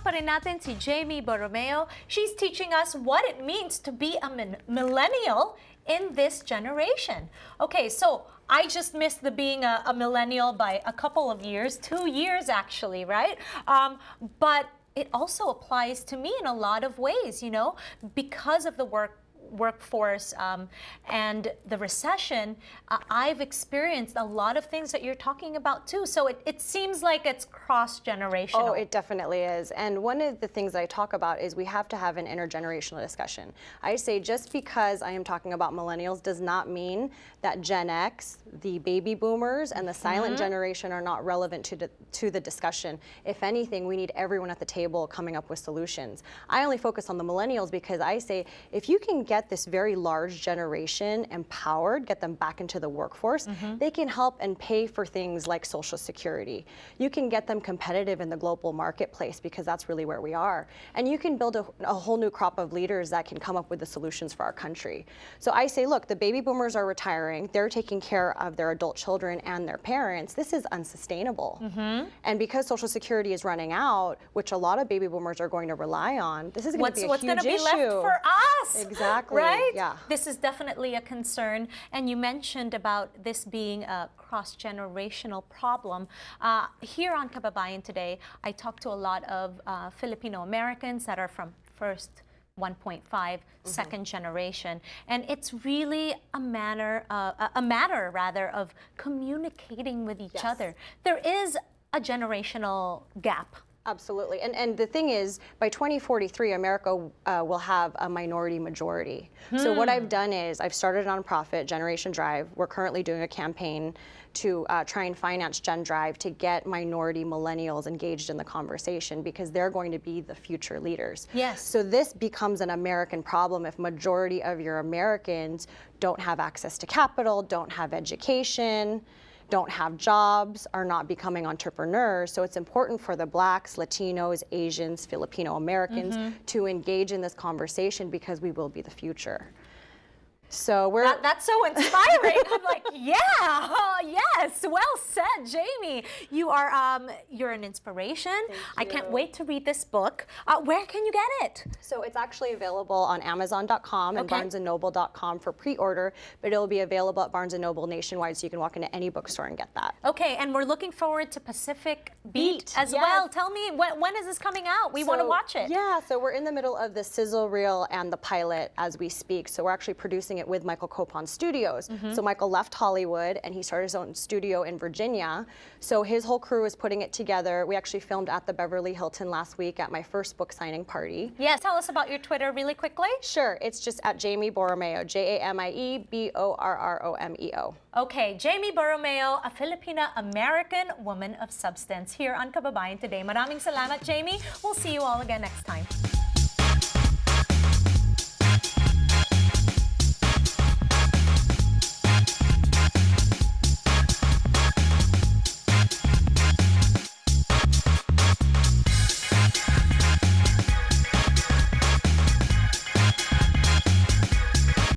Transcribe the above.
pa rin natin si Jamie Borromeo. She's teaching us what it means to be a millennial in this generation. Okay, so I just missed the being a millennial by a couple of years, 2 years actually, right? But it also applies to me in a lot of ways, you know, because of the workforce and the recession. I've experienced a lot of things that you're talking about too. So it seems like it's cross-generational. Oh, it definitely is. And one of the things I talk about is we have to have an intergenerational discussion. I say just because I am talking about millennials does not mean that Gen X, the baby boomers, and the silent generation are not relevant to the discussion. If anything, we need everyone at the table coming up with solutions. I only focus on the millennials because I say if you can get this very large generation empowered, get them back into the workforce, they can help and pay for things like Social Security. You can get them competitive in the global marketplace because that's really where we are. And you can build a whole new crop of leaders that can come up with the solutions for our country. So I say, look, the baby boomers are retiring, they're taking care of their adult children and their parents. This is unsustainable. And because Social Security is running out, which a lot of baby boomers are going to rely on, this is going to be a huge issue. What's going to be left for us? Exactly. Right? Yeah. This is definitely a concern. And you mentioned about this being a cross-generational problem. Here on Kababayan Today, I talk to a lot of Filipino Americans that are from first 1.5, second generation, and it's really a matter of communicating with each other. There is a generational gap. Absolutely. And the thing is, by 2043, America will have a minority majority. So what I've done is I've started a nonprofit, Generation Drive. We're currently doing a campaign to try and finance Gen Drive to get minority millennials engaged in the conversation because they're going to be the future leaders. Yes. So this becomes an American problem if majority of your Americans don't have access to capital, don't have education, don't have jobs, are not becoming entrepreneurs. So it's important for the Blacks, Latinos, Asians, Filipino Americans to engage in this conversation because we will be the future. So that's so inspiring. I'm like, yeah, yes, well said, Jamie. You are you're an inspiration. I can't wait to read this book. Where can you get it? So it's actually available on Amazon.com and BarnesandNoble.com for pre-order, but it'll be available at Barnes & Noble nationwide, so you can walk into any bookstore and get that. Okay, and we're looking forward to Pacific Beat as well. Tell me, when is this coming out? We want to watch it. Yeah, so we're in the middle of the sizzle reel and the pilot as we speak. So we're actually producing it with Michael Copon Studios. So Michael left Hollywood and he started his own studio in Virginia. So his whole crew is putting it together. We actually filmed at the Beverly Hilton last week at my first book signing party. Yes, tell us about your Twitter really quickly. Sure, it's just at Jamie Borromeo, JamieBorromeo. Okay, Jamie Borromeo, a Filipina-American woman of substance here on Kababayan Today. Maraming salamat, Jamie. We'll see you all again next time.